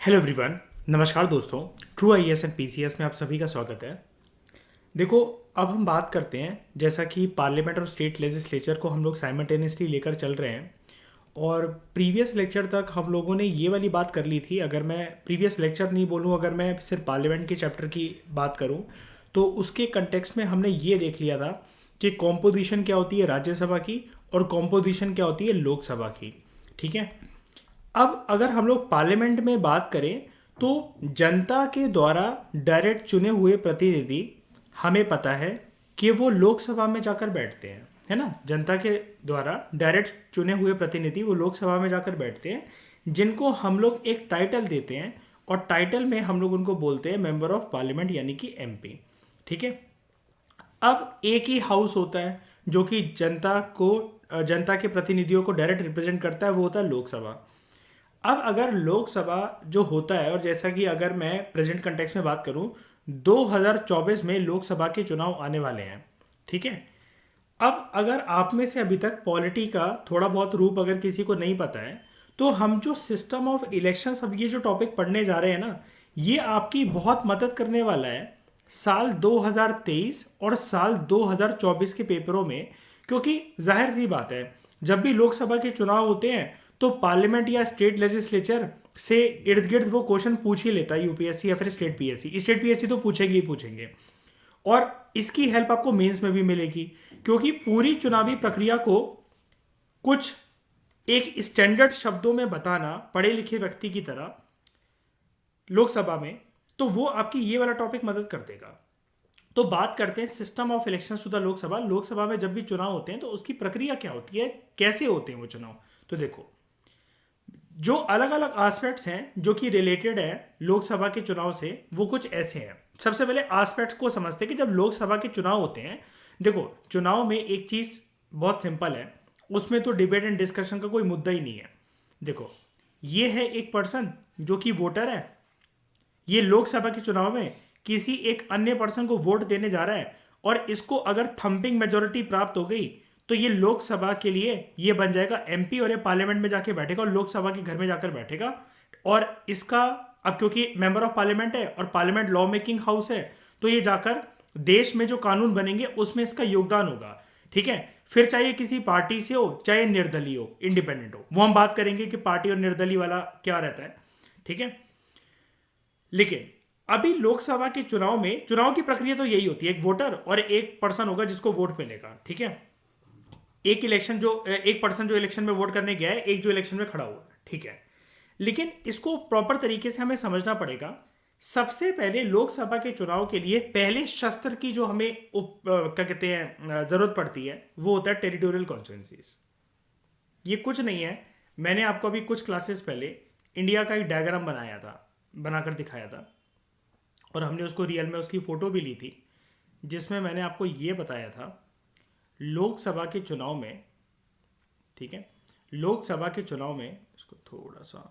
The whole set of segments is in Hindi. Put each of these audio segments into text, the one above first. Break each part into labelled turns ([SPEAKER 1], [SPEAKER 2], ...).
[SPEAKER 1] Hello everyone. नमस्कार दोस्तों। ट्रू आईएएस एंड पीसीएस में आप सभी का स्वागत है। देखो, अब हम बात करते हैं, जैसा कि पार्लियामेंट और स्टेट लेजिस्लेचर को हम लोग साइमल्टेनियसली लेकर चल रहे हैं। और प्रीवियस लेक्चर तक हम लोगों ने ये वाली बात कर ली थी। अगर मैं प्रीवियस लेक्चर नहीं बोलूँ, अगर मैं सिर्फ पार्लियामेंट के चैप्टर की बात करूँ, तो उसके कंटेक्स्ट में हमने ये देख लिया था कि कॉम्पोजिशन क्या होती है राज्यसभा की और कॉम्पोजिशन क्या होती है लोकसभा की। ठीक है। अब अगर हम लोग पार्लियामेंट में बात करें, तो जनता के द्वारा डायरेक्ट चुने हुए प्रतिनिधि, हमें पता है कि वो लोकसभा में जाकर बैठते हैं, है ना। जनता के द्वारा डायरेक्ट चुने हुए प्रतिनिधि वो लोकसभा में जाकर बैठते हैं, जिनको हम लोग एक टाइटल देते हैं। और टाइटल में हम लोग उनको बोलते हैं मेंबर ऑफ पार्लियामेंट, यानी कि एमपी। ठीक है। अब एक ही हाउस होता है जो कि जनता के प्रतिनिधियों को डायरेक्ट रिप्रेजेंट करता है, वो होता है लोकसभा। अब अगर लोकसभा जो होता है, और जैसा कि अगर मैं प्रेजेंट कंटेक्स्ट में बात करूं, 2024 में लोकसभा के चुनाव आने वाले हैं। ठीक है। अब अगर आप में से अभी तक पॉलिटी का थोड़ा बहुत रूप अगर किसी को नहीं पता है, तो हम जो सिस्टम ऑफ इलेक्शंस, अब ये जो टॉपिक पढ़ने जा रहे हैं ना, ये आपकी बहुत मदद करने वाला है साल 2023 और साल 2024 के पेपरों में। क्योंकि जाहिर सी बात है, जब भी लोकसभा के चुनाव होते हैं तो पार्लियामेंट या स्टेट लेजिस्लेचर से इर्द गिर्द वो क्वेश्चन पूछ ही लेता है यूपीएससी या फिर स्टेट पीएससी तो पूछेंगे ही पूछेंगे। और इसकी हेल्प आपको मेंस में भी मिलेगी, क्योंकि पूरी चुनावी प्रक्रिया को कुछ एक स्टैंडर्ड शब्दों में बताना पढ़े लिखे व्यक्ति की तरह लोकसभा में, तो वो आपकी ये वाला टॉपिक मदद कर देगा। तो बात करते हैं system of election to the Lok Sabha. Lok Sabha में जब भी चुनाव होते हैं तो उसकी प्रक्रिया क्या होती है, कैसे होते हैं वो चुनाव। तो देखो, जो अलग अलग एस्पेक्ट्स हैं जो कि रिलेटेड है लोकसभा के चुनाव से, वो कुछ ऐसे हैं। सबसे पहले एस्पेक्ट्स को समझते हैं कि जब लोकसभा के चुनाव होते हैं, देखो चुनाव में एक चीज बहुत सिंपल है, उसमें तो डिबेट एंड डिस्कशन का कोई मुद्दा ही नहीं है। देखो, ये है एक पर्सन जो कि वोटर है, ये लोकसभा के चुनाव में किसी एक अन्य पर्सन को वोट देने जा रहा है, और इसको अगर थंपिंग मेजोरिटी प्राप्त हो गई तो ये लोकसभा के लिए ये बन जाएगा एमपी, और ये पार्लियामेंट में जाके बैठेगा और लोकसभा के घर में जाकर बैठेगा। और इसका, अब क्योंकि मेंबर ऑफ पार्लियामेंट है और पार्लियामेंट लॉ मेकिंग हाउस है, तो ये जाकर देश में जो कानून बनेंगे उसमें इसका योगदान होगा। ठीक है। फिर चाहे किसी पार्टी से हो, चाहे निर्दलीय हो, इंडिपेंडेंट हो, वो हम बात करेंगे कि पार्टी और निर्दलीय वाला क्या रहता है। ठीक है। लेकिन अभी लोकसभा के चुनाव में, चुनाव की प्रक्रिया तो यही होती है, एक वोटर और एक पर्सन होगा जिसको वोट मिलेगा। ठीक है। एक पर्सन जो इलेक्शन में वोट करने गया है, एक जो इलेक्शन में खड़ा हुआ है। ठीक है। लेकिन इसको प्रॉपर तरीके से हमें समझना पड़ेगा। सबसे पहले लोकसभा के चुनाव के लिए पहले शस्त्र की जो हमें क्या कहते हैं जरूरत पड़ती है, वो होता है टेरिटोरियल कॉन्स्टिट्यूंसीज। ये कुछ नहीं है, मैंने आपको अभी कुछ क्लासेस पहले इंडिया का एक डायग्राम बनाया था, बनाकर दिखाया था, और हमने उसको रियल में उसकी फ़ोटो भी ली थी, जिसमें मैंने आपको ये बताया था लोकसभा के चुनाव में। ठीक है। लोकसभा के चुनाव में इसको थोड़ा सा,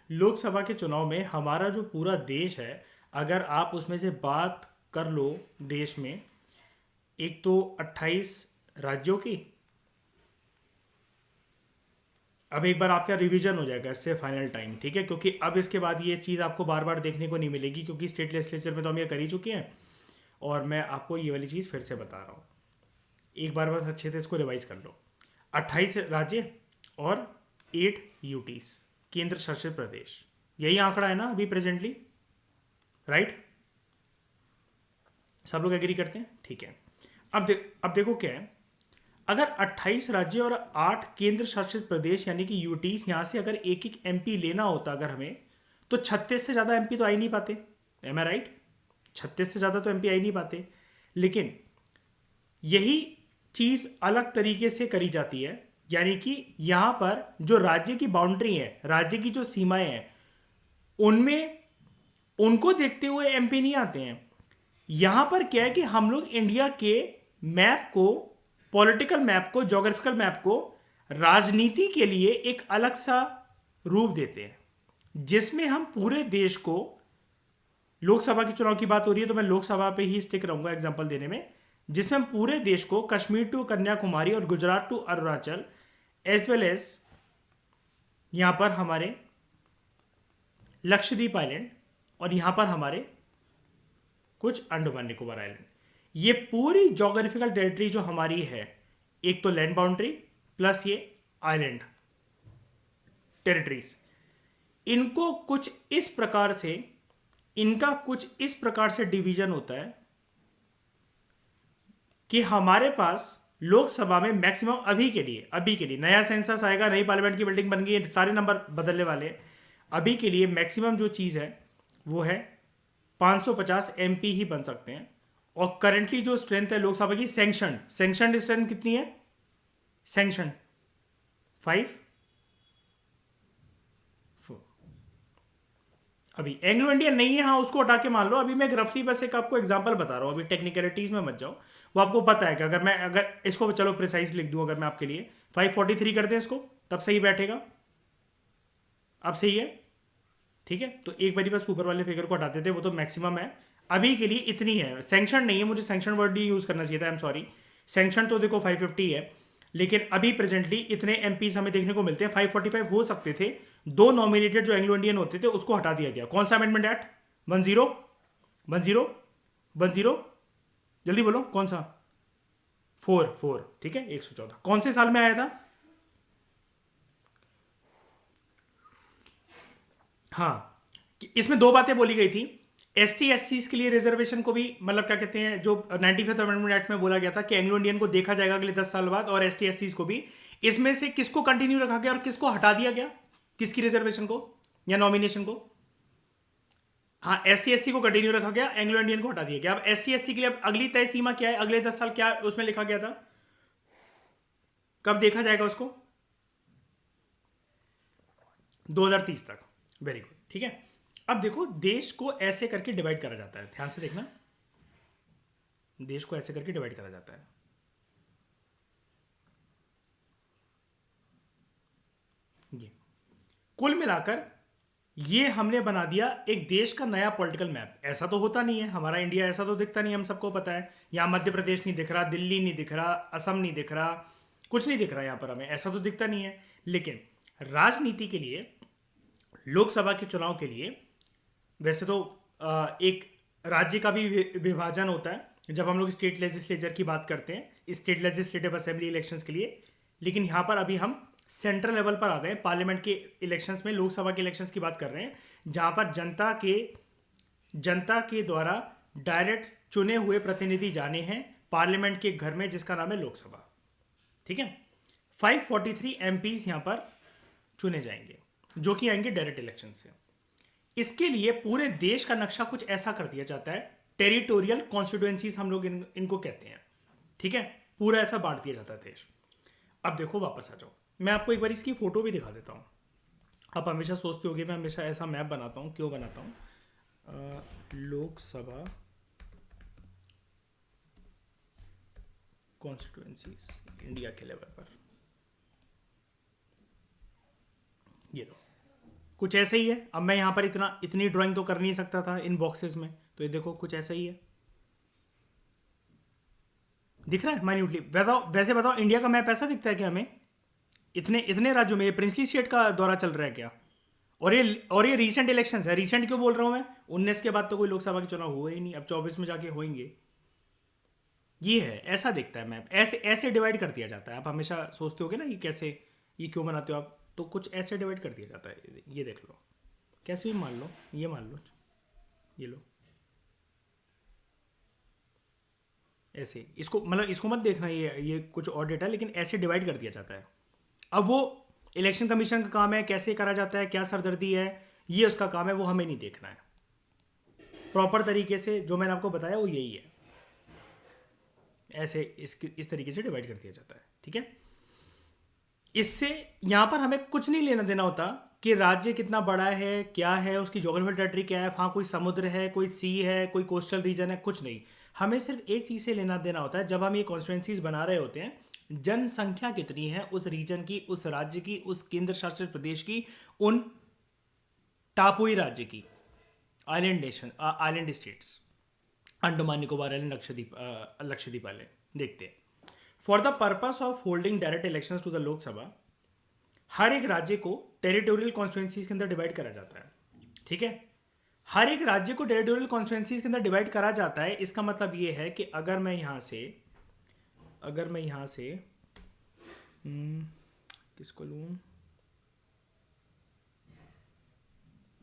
[SPEAKER 1] लोकसभा के चुनाव में हमारा जो पूरा देश है, अगर आप उसमें से बात कर लो देश में, एक तो 28 राज्यों की। अब एक बार आपका रिवीजन हो जाएगा इससे फाइनल टाइम। ठीक है। क्योंकि अब इसके बाद ये चीज़ आपको बार बार देखने को नहीं मिलेगी, क्योंकि स्टेट लेजिस्लेचर में तो हम ये कर ही चुके हैं, और मैं आपको ये वाली चीज़ फिर से बता रहा हूँ। एक बार बस अच्छे से इसको रिवाइज कर लो। 28 राज्य और 8 यूटीज, केंद्र शासित प्रदेश, यही आंकड़ा है ना अभी प्रेजेंटली, राइट। सब लोग एग्री करते हैं। ठीक है। अब देखो क्या है, अगर 28 राज्य और 8 केंद्र शासित प्रदेश यानी कि यूटीज, यहां से अगर एक एक एमपी लेना होता अगर हमें, तो 36 से ज़्यादा एमपी तो आ ही नहीं पाते। एम आई राइट? 36 से ज़्यादा तो एमपी आ ही नहीं पाते। लेकिन यही चीज़ अलग तरीके से करी जाती है, यानी कि यहां पर जो राज्य की बाउंड्री है, राज्य की जो सीमाएं हैं, उनमें उनको देखते हुए एमपी नहीं आते हैं। यहां पर क्या है कि हम लोग इंडिया के मैप को, पॉलिटिकल मैप को, ज्योग्राफिकल मैप को राजनीति के लिए एक अलग सा रूप देते हैं, जिसमें हम पूरे देश को लोकसभा के चुनाव की बात हो रही है तो मैं लोकसभा पे ही स्टिक रहूंगा एग्जांपल देने में, जिसमें हम पूरे देश को कश्मीर टू कन्याकुमारी और Gujarat to Arunachal as well as यहां पर हमारे लक्षद्वीप आइलैंड और यहां पर हमारे कुछ अंडमान निकोबार आइलैंड, ये पूरी जोग्राफिकल टेरिटरी जो हमारी है, एक तो लैंड बाउंड्री प्लस ये आइलैंड टेरिटरीज, इनको कुछ इस प्रकार से, इनका कुछ इस प्रकार से डिवीजन होता है कि हमारे पास लोकसभा में मैक्सिमम अभी के लिए नया सेंसस आएगा, नई पार्लियामेंट की बिल्डिंग बन गई, सारे नंबर बदलने वाले हैं। अभी के लिए मैक्सिमम जो चीज़ है वो है 550 एमपी ही बन सकते हैं। और करंटली जो स्ट्रेंथ है लोकसभा की सैंक्शन स्ट्रेंथ कितनी है? सैंक्शन 5 4। अभी एंग्लो इंडियन नहीं है, हाँ उसको हटा के मान लो। अभी मैं रफली बस एक आपको एग्जांपल बता रहा हूँ, अभी टेक्निकलिटीज में मत जाओ, वो आपको पता है कि अगर इसको चलो प्रिसाइज लिख दूं, अगर मैं आपके लिए 543 कर दें इसको, तब सही बैठेगा। अब सही है, ठीक है। तो एक बारी बस ऊपर वाले फिगर को हटाते थे, वो तो मैक्सिमम है। अभी के लिए इतनी है, सैंक्शन नहीं है, मुझे सैंक्शन वर्ड ही यूज करना चाहिए था, आई एम सॉरी। सैंक्शन तो देखो 550 है, लेकिन अभी प्रेजेंटली इतने एमपीज हमें देखने को मिलते हैं। 545 हो सकते थे, दो नॉमिनेटेड जो एंग्लो इंडियन होते थे उसको हटा दिया गया। कौन सा अमेंडमेंट एक्ट? 10 जल्दी बोलो कौन सा? 4 ठीक है, 114 कौन से साल में आया था? हाँ, इसमें दो बातें बोली गई थी। एसटी एससी के लिए रिजर्वेशन को भी, मतलब क्या कहते हैं, जो 95th अमेंडमेंट एक्ट में बोला गया था कि एंग्लो इंडियन को देखा जाएगा अगले 10 साल बाद, और एसटी एससी को भी। इसमें से किसको कंटिन्यू रखा गया और किसको हटा दिया गया? किसकी रिजर्वेशन को या नॉमिनेशन को? हाँ, एसटी एससी को कंटिन्यू रखा गया, एंग्लो इंडियन को हटा दिया गया। अब एसटी एससी के लिए अब अगली तय सीमा क्या है? अगले 10 साल क्या उसमें लिखा गया था? कब देखा जाएगा उसको? 2030 तक। वेरी गुड, ठीक है। अब देखो, देश को ऐसे करके डिवाइड करा जाता है, ध्यान से देखना, देश को ऐसे करके डिवाइड करा जाता है। ये कुल मिलाकर ये हमने बना दिया एक देश का नया पॉलिटिकल मैप। ऐसा तो होता नहीं है, हमारा इंडिया ऐसा तो दिखता नहीं, हम सबको पता है। यहाँ मध्य प्रदेश नहीं दिख रहा, दिल्ली नहीं दिख रहा, असम नहीं दिख रहा, कुछ नहीं दिख रहा यहाँ पर हमें, ऐसा तो दिखता नहीं है। लेकिन राजनीति के लिए, लोकसभा के चुनाव के लिए, वैसे तो एक राज्य का भी विभाजन होता है जब हम लोग स्टेट लेजिस्लेचर की बात करते हैं, स्टेट लेजिस्लेटिव असेंबली इलेक्शंस के लिए। लेकिन यहाँ पर अभी हम सेंट्रल लेवल पर आ गए, पार्लियामेंट के इलेक्शंस में, लोकसभा के इलेक्शंस की बात कर रहे हैं, जहाँ पर जनता के द्वारा डायरेक्ट चुने हुए प्रतिनिधि जाने हैं पार्लियामेंट के घर में, जिसका नाम है लोकसभा, ठीक है। 543 एमपीज यहाँ पर चुने जाएंगे, जो कि आएंगे डायरेक्ट इलेक्शन से। इसके लिए पूरे देश का नक्शा कुछ ऐसा कर दिया जाता है, टेरिटोरियल कॉन्स्टिट्यूएंसीज हम लोग इनको कहते हैं, ठीक है। पूरा ऐसा बांट दिया जाता है देश। अब देखो, वापस आ जाओ, मैं आपको एक बार इसकी फोटो भी दिखा देता हूँ। आप हमेशा सोचते होगे मैं हमेशा ऐसा मैप बनाता हूँ, क्यों बनाता हूँ? लोकसभा कॉन्स्टिट्यूएंसीज इंडिया के लेवल पर, ये लो, कुछ ऐसा ही है। अब मैं यहाँ पर इतनी ड्राइंग तो कर नहीं सकता था इन बॉक्सेस में, तो ये देखो कुछ ऐसा ही है, दिख रहा है माइन्यूटली। वैसे बताओ, इंडिया का मैप ऐसा दिखता है क्या हमें? इतने राज्यों में ये प्रिंसली स्टेट का दौरा चल रहा है क्या? और ये रीसेंट इलेक्शंस है। रीसेंट क्यों बोल रहा हूँ मैं? 19 के बाद तो कोई लोकसभा के चुनाव हुए ही नहीं, अब 24 में जाके होंगे। ये है, ऐसा दिखता है मैप, ऐसे ऐसे डिवाइड कर दिया जाता है। आप हमेशा सोचते होगे ना ये कैसे, ये क्यों बनाते हो आप, तो कुछ ऐसे डिवाइड कर दिया जाता है। ये देख लो, कैसे भी मान लो, ये मान लो, ये लो, ऐसे। इसको मतलब इसको मत देखना, ये कुछ और डेटा, लेकिन ऐसे डिवाइड कर दिया जाता है। अब वो इलेक्शन कमीशन का काम है, कैसे करा जाता है, क्या सरदर्दी है, ये उसका काम है, वो हमें नहीं देखना है। प्रॉपर तरीके से जो मैंने आपको बताया वो यही है, ऐसे इस तरीके से डिवाइड कर दिया जाता है, ठीक है। इससे यहाँ पर हमें कुछ नहीं लेना देना होता कि राज्य कितना बड़ा है, क्या है, उसकी जोग्राफिकल टेरिटरी क्या है, वहाँ कोई समुद्र है, कोई सी है, कोई कोस्टल रीजन है, कुछ नहीं। हमें सिर्फ एक चीज़ से लेना देना होता है, जब हम ये कॉन्स्टिट्यूएंसीज बना रहे होते हैं, जनसंख्या कितनी है उस रीजन की, उस राज्य की, उस केंद्र शासित प्रदेश की, उन टापुई राज्य की, island nation, island states, Andaman Nicobar island, Lakshadweep island. देखते हैं। For the purpose of holding direct elections to the Lok Sabha, हर एक राज्य को टेरिटोरियल कॉन्स्टिट्यूंसीज के अंदर डिवाइड करा जाता है। ठीक है, हर एक राज्य को टेरिटोरियल कॉन्स्टिट्यूंसीज के अंदर डिवाइड करा जाता है। इसका मतलब ये है कि अगर मैं यहाँ से किसको लूँ,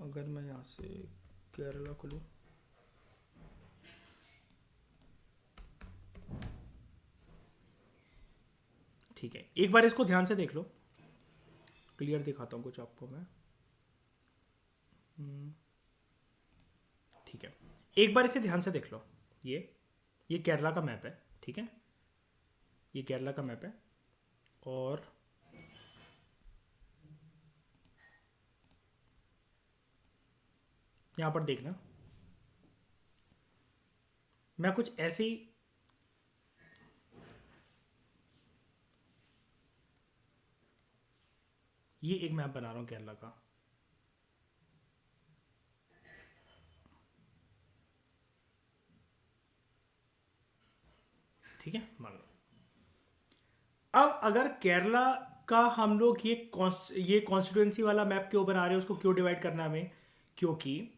[SPEAKER 1] अगर मैं यहाँ से केरला को लूँ, ठीक है, एक बार इसको ध्यान से देख लो, क्लियर दिखाता हूँ कुछ आपको मैं। ठीक है, एक बार इसे ध्यान से देख लो। ये केरला का मैप है। ठीक है, ये केरला का मैप है, और यहाँ पर देखना, मैं कुछ ऐसे ही ये एक मैप बना रहा हूँ केरला का। ठीक है, मान लो। अब अगर केरला का हम लोग ये कॉन्स्टिट्यूएंसी वाला मैप क्यों बना रहे हैं, उसको क्यों डिवाइड करना हमें, क्योंकि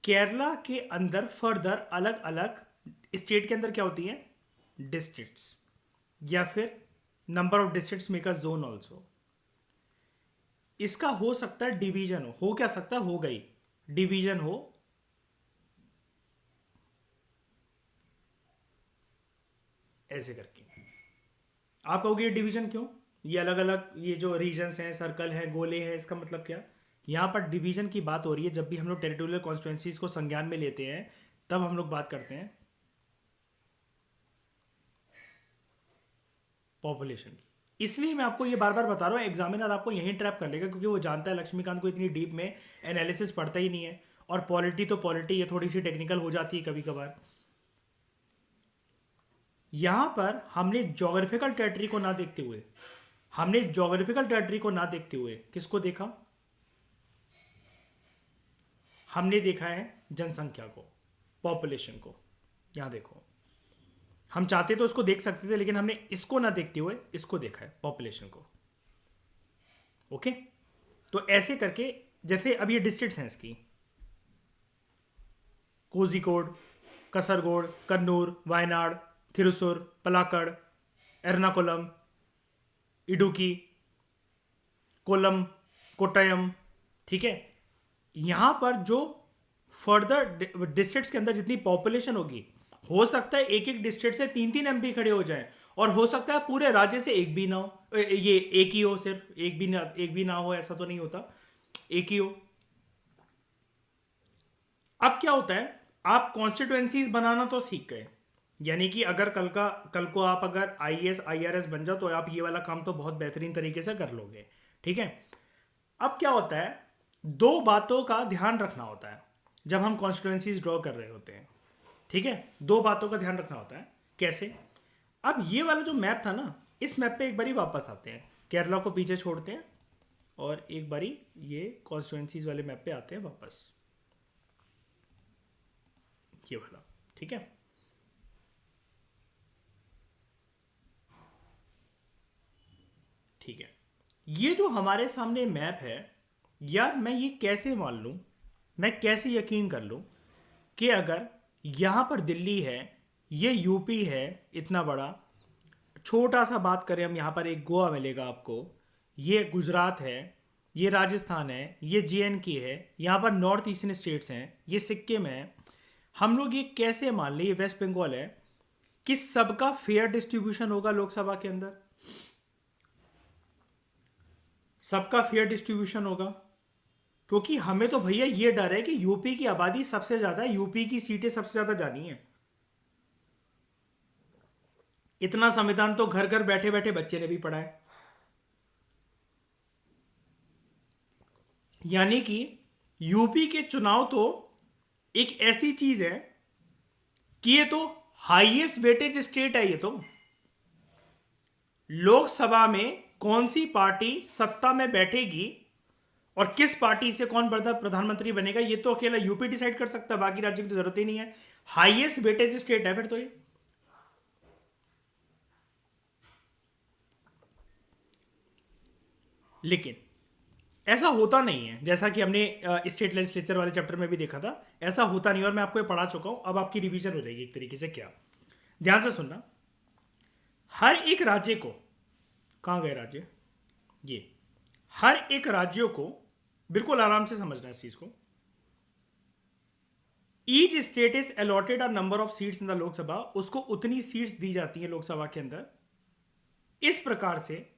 [SPEAKER 1] केरला के अंदर फर्दर अलग अलग स्टेट के अंदर क्या होती है, डिस्ट्रिक्ट्स, या फिर number of districts make a zone also. इसका हो सकता है डिवीजन हो क्या सकता है, हो गई डिवीजन हो, ऐसे करके। आप कहोगे ये डिवीजन क्यों, ये अलग अलग ये जो रीजन्स हैं, सर्कल हैं, गोले हैं, इसका मतलब क्या। यहाँ पर डिवीजन की बात हो रही है जब भी हम लोग टेरिटोरियल कॉन्स्टिट्यूएंसीज को संज्ञान में लेते हैं, तब हम लोग बात करते हैं पॉपुलेशन की। इसलिए मैं आपको ये बार बार बता रहा हूँ, एग्जामिनर आपको यहीं ट्रैप कर लेगा, क्योंकि वो जानता है लक्ष्मीकांत को इतनी डीप में एनालिसिस पड़ता ही नहीं है, और पॉलिटी तो पॉलिटी ये थोड़ी सी टेक्निकल हो जाती है कभी कभार। यहां पर हमने ज्योग्राफिकल टेरिटरी को ना देखते हुए किसको देखा, हमने देखा है जनसंख्या को, पॉपुलेशन को। यहां देखो, हम चाहते तो उसको देख सकते थे, लेकिन हमने इसको ना देखते हुए इसको देखा है, पॉपुलेशन को। ओके, तो ऐसे करके, जैसे अब ये डिस्ट्रिक्ट्स हैं इसकी, कोझिकोड, कसरगोड, कन्नूर, वायनाड, थिरुसुर, पलाक्कड़, एर्नाकुलम, इडुक्की, कोलम, कोट्टयम। ठीक है, यहां पर जो फर्दर डिस्ट्रिक्ट्स के अंदर जितनी पॉपुलेशन होगी, हो सकता है एक एक डिस्ट्रिक्ट से 3-3 एमपी खड़े हो जाएं, और हो सकता है पूरे राज्य से एक भी ना हो, ये एक ही हो, सिर्फ एक भी ना हो, ऐसा तो नहीं होता, एक ही हो। अब क्या होता है, आप कॉन्स्टिट्यूएंसीज बनाना तो सीख गए, यानी कि अगर कल को आप अगर आईएएस आईआरएस बन जाओ, तो आप ये वाला काम तो बहुत बेहतरीन तरीके से कर लोगे। ठीक है, अब क्या होता है, दो बातों का ध्यान रखना होता है जब हम कॉन्स्टिट्यूएंसीज ड्रॉ कर रहे होते हैं। ठीक है, दो बातों का ध्यान रखना होता है। कैसे, अब ये वाला जो मैप था ना, इस मैप पे एक बारी वापस आते हैं, केरला को पीछे छोड़ते हैं, और एक बारी ये कॉन्स्टिट्यूएंसीज वाले मैप पे आते हैं वापस, ये वाला। ठीक है, ठीक है, ये जो हमारे सामने मैप है यार, मैं ये कैसे मान लूं, मैं कैसे यकीन कर लूं कि अगर यहां पर दिल्ली है, ये यूपी है इतना बड़ा, छोटा सा बात करें हम, यहां पर एक गोवा मिलेगा आपको, ये गुजरात है, ये राजस्थान है, ये JNK है, यहां पर नॉर्थ ईस्टर्न स्टेट्स हैं, ये सिक्किम है, हम लोग ये कैसे मान लें, ये वेस्ट बंगाल है, कि सबका फेयर डिस्ट्रीब्यूशन होगा लोकसभा के अंदर, सबका फेयर डिस्ट्रीब्यूशन होगा। क्योंकि हमें तो भैया ये डर है कि यूपी की आबादी सबसे ज्यादा है, यूपी की सीटें सबसे ज्यादा जानी है। इतना संविधान तो घर घर बैठे बैठे बच्चे ने भी पढ़ा है। यानी कि यूपी के चुनाव तो एक ऐसी चीज है कि ये तो हाईएस्ट वेटेज स्टेट है। ये तो लोकसभा में कौन सी पार्टी सत्ता में बैठेगी और किस पार्टी से कौन प्रधानमंत्री बनेगा ये तो अकेला यूपी डिसाइड कर सकता है, बाकी राज्य की तो जरूरत ही नहीं है। हाईएस्ट वेटेज स्टेट है फिर तो ये। लेकिन ऐसा होता नहीं है, जैसा कि हमने स्टेट लेजिस्लेचर वाले चैप्टर में भी देखा था, ऐसा होता नहीं। और मैं आपको ये पढ़ा चुका हूं, अब आपकी रिवीजन हो जाएगी एक तरीके से। क्या, ध्यान से सुनना। हर एक राज्य को, कहां गए राज्य, ये हर एक राज्यों को, बिल्कुल आराम से समझना इस चीज को। Each state is allotted a number of seats in the Lok Sabha, उसको उतनी सीट्स दी जाती है लोकसभा के अंदर, इस प्रकार से,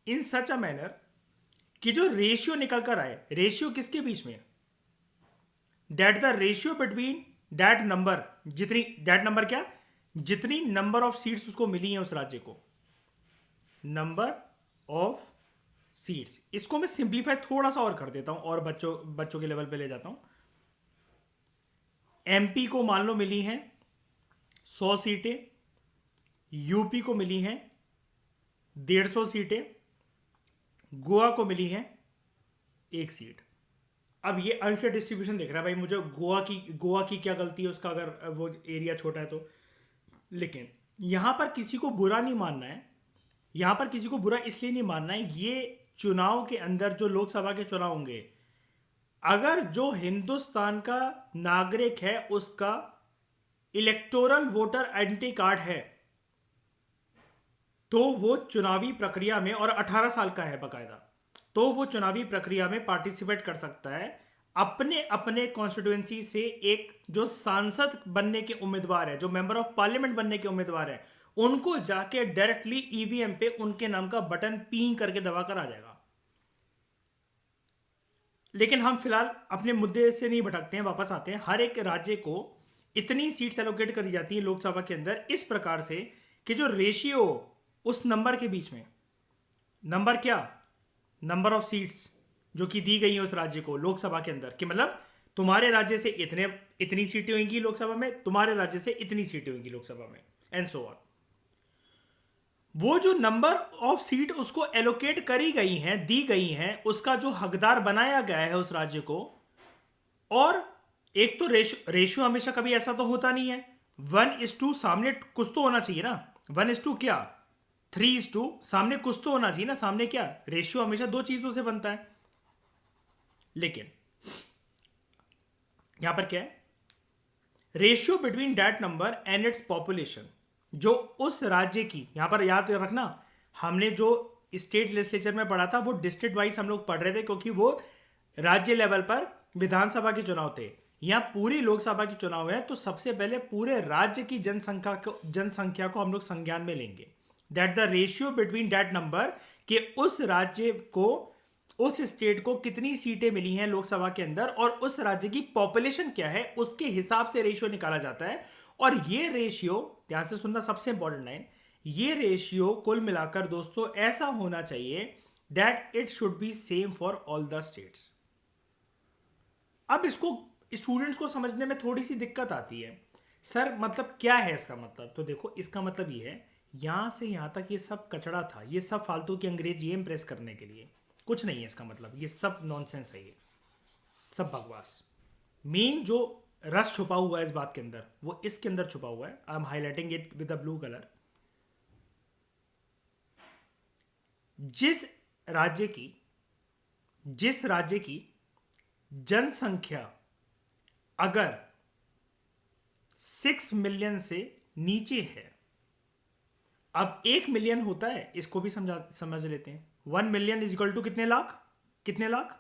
[SPEAKER 1] इन सच अ मैनर, कि जो रेशियो निकल कर आए, रेशियो किसके बीच में, that the ratio between that number, जितनी डेट नंबर क्या, जितनी नंबर ऑफ सीट्स उसको मिली है उस राज्य को, नंबर ऑफ सीट्स। इसको मैं सिंप्लीफाई थोड़ा सा और कर देता हूं और बच्चों बच्चों के लेवल पे ले जाता हूं। एमपी को मान लो मिली हैं 100 सीटें, यूपी को मिली हैं 150 सीटें, गोवा को मिली हैं 1 सीट। अब ये अनफेयर डिस्ट्रीब्यूशन देख रहा है भाई, मुझे गोवा की क्या गलती है उसका, अगर वो एरिया छोटा है तो। लेकिन यहां पर किसी को बुरा नहीं मानना है, यहां पर किसी को बुरा इसलिए नहीं मानना है, ये चुनाव के अंदर जो लोकसभा के चुनाव होंगे, अगर जो हिंदुस्तान का नागरिक है उसका इलेक्टोरल वोटर आइडेंटिटी कार्ड है, तो वो चुनावी प्रक्रिया में, और 18 साल का है बकायदा, तो वो चुनावी प्रक्रिया में पार्टिसिपेट कर सकता है। अपने अपने कॉन्स्टिट्यूएंसी से एक जो सांसद बनने के उम्मीदवार है, जो मेंबर ऑफ पार्लियामेंट बनने के उम्मीदवार है, उनको जाके डायरेक्टली ईवीएम पे उनके नाम का बटन पीं करके दबाकर आ जाएगा। लेकिन हम फिलहाल अपने मुद्दे से नहीं भटकते हैं, वापस आते हैं। हर एक राज्य को इतनी सीट्स एलोकेट करी जाती है लोकसभा के अंदर, इस प्रकार से कि जो रेशियो उस नंबर के बीच में, नंबर क्या, नंबर ऑफ सीट्स जो कि दी गई है उस राज्य को लोकसभा के अंदर, कि मतलब तुम्हारे राज्य से इतनी सीटें होंगी लोकसभा में, तुम्हारे राज्य से इतनी सीटें होंगी लोकसभा में, एंड सो ऑन। वो जो नंबर ऑफ सीट उसको एलोकेट करी गई हैं, दी गई हैं, उसका जो हकदार बनाया गया है उस राज्य को। और एक तो रेशियो हमेशा कभी ऐसा तो होता नहीं है 1:2, सामने कुछ तो होना चाहिए ना। 1:2 क्या, 3:2, सामने कुछ तो होना चाहिए ना, सामने क्या, रेशियो हमेशा दो चीजों से बनता है। लेकिन यहां पर क्या है, ratio between that number and its population, जो उस राज्य की, यहां पर याद रखना, हमने जो स्टेट लेजिस्लेचर में पढ़ा था वो डिस्ट्रिक्ट वाइज हम लोग पढ़ रहे थे, क्योंकि वो राज्य लेवल पर विधानसभा के चुनाव थे। यहां पूरी लोकसभा के चुनाव है, तो सबसे पहले पूरे राज्य की जनसंख्या को हम लोग संज्ञान में लेंगे। That the ratio between that number, कि उस राज्य को, उस स्टेट को कितनी सीटें मिली हैं लोकसभा के अंदर, और उस राज्य की पॉपुलेशन क्या है, उसके हिसाब से रेशियो निकाला जाता है। और ये रेशियो, ध्यान से सुनना, सबसे इंपॉर्टेंट लाइन, ये रेशियो कुल मिलाकर दोस्तों ऐसा होना चाहिए that it should be same for all the states. अब इसको स्टूडेंट्स को समझने में थोड़ी सी दिक्कत आती है, सर मतलब क्या है इसका मतलब। तो देखो, इसका मतलब ये है, यहां से यहां तक ये सब कचड़ा था, ये सब फालतू की अंग्रेजी इंप्रेस करने के लिए, कुछ नहीं है इसका मतलब, ये सब नॉनसेंस है, ये सब बकवास। मेन जो रस छुपा हुआ है इस बात के अंदर, वो इसके अंदर छुपा हुआ है। I am highlighting it with a blue colour. जिस राज्य की जिस राज्य की जनसंख्या अगर 6 मिलियन से नीचे है, अब 1 मिलियन होता है, इसको भी समझ लेते हैं। 1 मिलियन इज इक्वल टू कितने लाख, कितने लाख,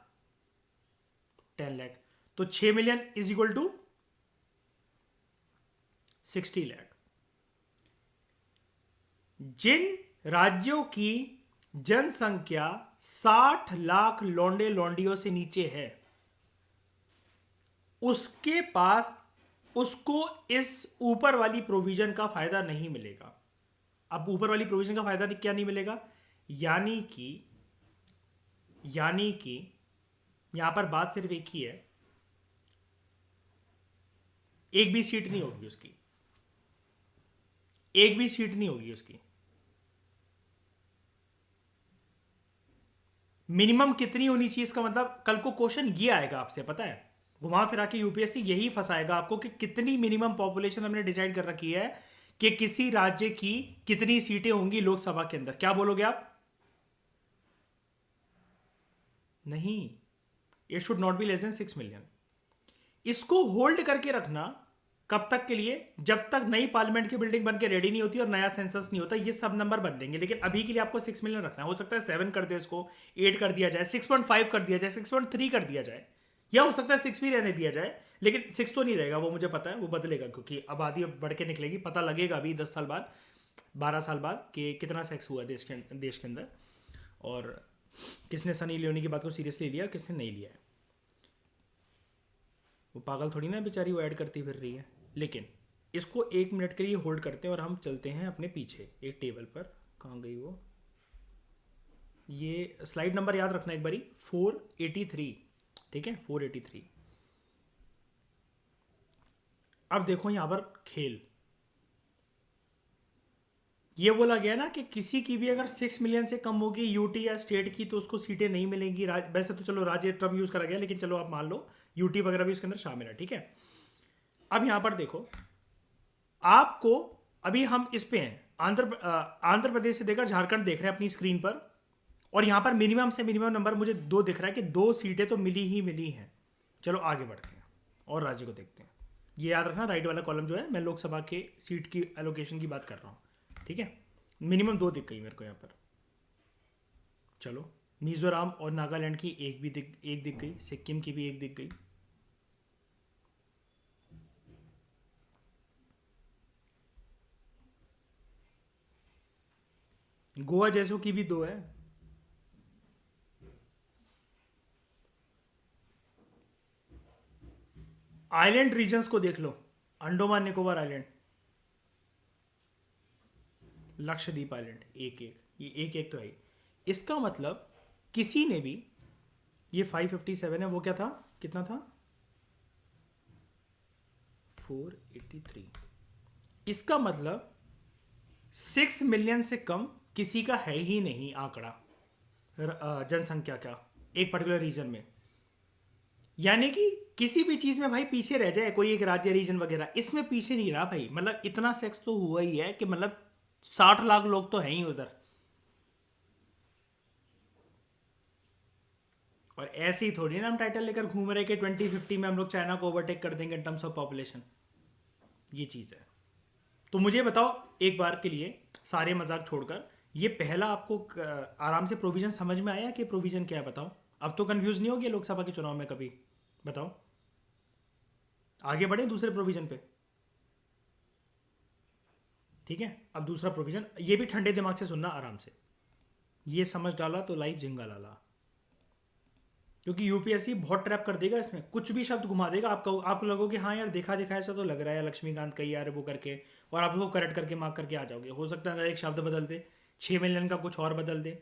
[SPEAKER 1] 10 लाख। तो 6 million is equal to 60 lakh. जिन राज्यों की जनसंख्या 60 लाख लौंडे लौंडियों से नीचे है, उसके पास, उसको इस ऊपर वाली प्रोविजन का फायदा नहीं मिलेगा। अब ऊपर वाली प्रोविजन का फायदा क्या नहीं मिलेगा, यानी कि यहां पर बात सिर्फ एक ही है, एक भी सीट नहीं होगी उसकी, एक भी सीट नहीं होगी उसकी। मिनिमम कितनी होनी चाहिए, इसका मतलब कल को क्वेश्चन ये आएगा आपसे, पता है, घुमा फिरा के यूपीएससी यही फंसाएगा आपको कि कितनी मिनिमम पॉपुलेशन हमने डिसाइड कर रखी है कि किसी राज्य की कितनी सीटें होंगी लोकसभा के अंदर। क्या बोलोगे आप? नहीं, it should not be less than 6 million. इसको होल्ड करके रखना कब तक के लिए? जब तक नई पार्लियामेंट की बिल्डिंग बन के रेडी नहीं होती और नया सेंसस नहीं होता, ये सब नंबर बदलेंगे, लेकिन अभी के लिए आपको 6 मिलियन रखना है। हो सकता है 7 कर दे, इसको 8 कर दिया जाए, 6.5 कर दिया जाए, 6.3 कर दिया जाए, या हो सकता है 6 भी रहने दिया जाए, लेकिन 6 तो नहीं रहेगा, वो मुझे पता है, वो बदलेगा, क्योंकि आबादी अब बढ़ के निकलेगी, पता लगेगा अभी 10 साल बाद, 12 साल बाद कि कितना सेक्स हुआ देश के अंदर, और किसने सनी लियोनी की बात को सीरियसली लिया, किसने नहीं लिया है। वो पागल थोड़ी ना बेचारी, वो ऐड करती फिर रही है। लेकिन इसको 1 मिनट के लिए होल्ड करते हैं और हम चलते हैं अपने पीछे एक टेबल पर। कहाँ गई वो? ये स्लाइड नंबर याद रखना एक बारी, 483, ठीक है, 483। अब देखो यहां पर खेल, ये बोला गया ना कि किसी की भी अगर 6 मिलियन से कम होगी यूटी या स्टेट की तो उसको सीटें नहीं मिलेंगी। वैसे तो चलो राज्य टर्म यूज करा गया, लेकिन चलो आप मान लो यूटी वगैरह भी इसके अंदर शामिल है, ठीक है। अब यहां पर देखो, आपको अभी हम इस पे हैं, आंध्र प्रदेश से देकर झारखंड देख रहे हैं अपनी स्क्रीन पर, और यहां पर मिनिमम से मिनिमम नंबर मुझे 2 दिख रहा है कि 2 सीटें तो मिली ही मिली हैं। चलो आगे बढ़ते हैं और राज्य को देखते हैं। ये याद रखना, राइट वाला कॉलम जो है, मैं लोकसभा के सीट की एलोकेशन की बात कर रहा हूं, ठीक है। मिनिमम 2 दिख गई मेरे को यहां पर। चलो, मिजोरम और नागालैंड की एक दिख गई, सिक्किम की भी एक दिख गई। गोवा जैसों की भी 2 है। आइलैंड रीजन्स को देख लो, अंडोमान निकोबार आइलैंड, लक्षद्वीप आइलैंड, एक एक, ये एक एक तो है। इसका मतलब किसी ने भी, ये 557 है, वो क्या था, कितना था, 483। इसका मतलब 6 मिलियन से कम किसी का है ही नहीं आंकड़ा जनसंख्या का एक पर्टिकुलर रीजन में। यानी कि किसी भी चीज में भाई पीछे रह जाए कोई एक राज्य, रीजन वगैरह, इसमें पीछे नहीं रहा भाई। मतलब इतना सेक्स तो हुआ ही है कि मतलब 60 लाख लोग तो हैं ही उधर। और ऐसे ही थोड़ी ना हम टाइटल लेकर घूम रहे कि 2050 में हम लोग चाइना को ओवरटेक कर देंगे इन टर्म्स ऑफ पॉपुलेशन। ये चीज़ है। तो मुझे बताओ एक बार के लिए, सारे मजाक छोड़कर, ये पहला आपको आराम से प्रोविजन समझ में आया कि प्रोविजन क्या है? बताओ, अब तो कंफ्यूज नहीं होगी लोकसभा के चुनाव में कभी। बताओ, आगे बढ़े दूसरे प्रोविजन पे, ठीक है। अब दूसरा प्रोविजन, ये भी ठंडे दिमाग से सुनना आराम से, ये समझ डाला तो लाइफ झिंगा लाला, क्योंकि यूपीएससी बहुत ट्रैप कर देगा इसमें, कुछ भी शब्द घुमा देगा आपको, आप लोगों कि हाँ यार देखा देखा ऐसा तो लग रहा है लक्ष्मीकांत कही यार वो करके, और आप उसको करेक्ट करके मार्क करके आ जाओगे। हो सकता है एक शब्द बदल दे, 6 मिलियन का कुछ और बदल दे,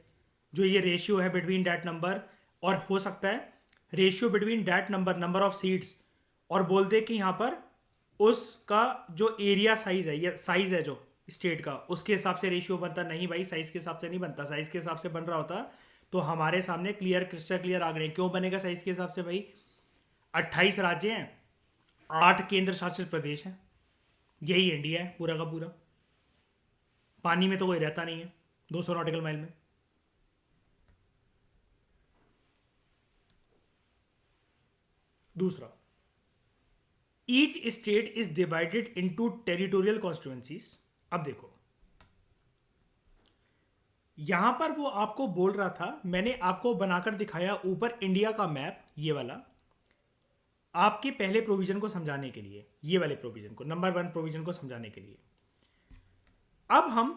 [SPEAKER 1] जो ये रेशियो है बिटवीन डैट नंबर, और हो सकता है ratio between that number, number of seats, और बोल दे कि यहाँ पर उसका जो एरिया साइज है या साइज है जो स्टेट का, उसके हिसाब से रेशियो बनता। नहीं भाई, साइज के हिसाब से नहीं बनता, साइज के हिसाब से बन रहा होता तो हमारे सामने क्लियर क्रिस्टल क्लियर आंकड़े। क्यों बनेगा साइज के हिसाब से भाई? 28 राज्य हैं, 8 केंद्र शासित प्रदेश हैं, यही इंडिया है पूरा का पूरा। पानी में तो कोई रहता नहीं है 200 नॉटिकल माइल में। दूसरा, each state is divided into territorial constituencies. अब देखो, यहां पर वो आपको बोल रहा था, मैंने आपको बनाकर दिखाया ऊपर इंडिया का मैप, ये वाला, आपके पहले प्रोविजन को समझाने के लिए, ये वाले प्रोविजन को, नंबर 1 प्रोविजन को समझाने के लिए। अब हम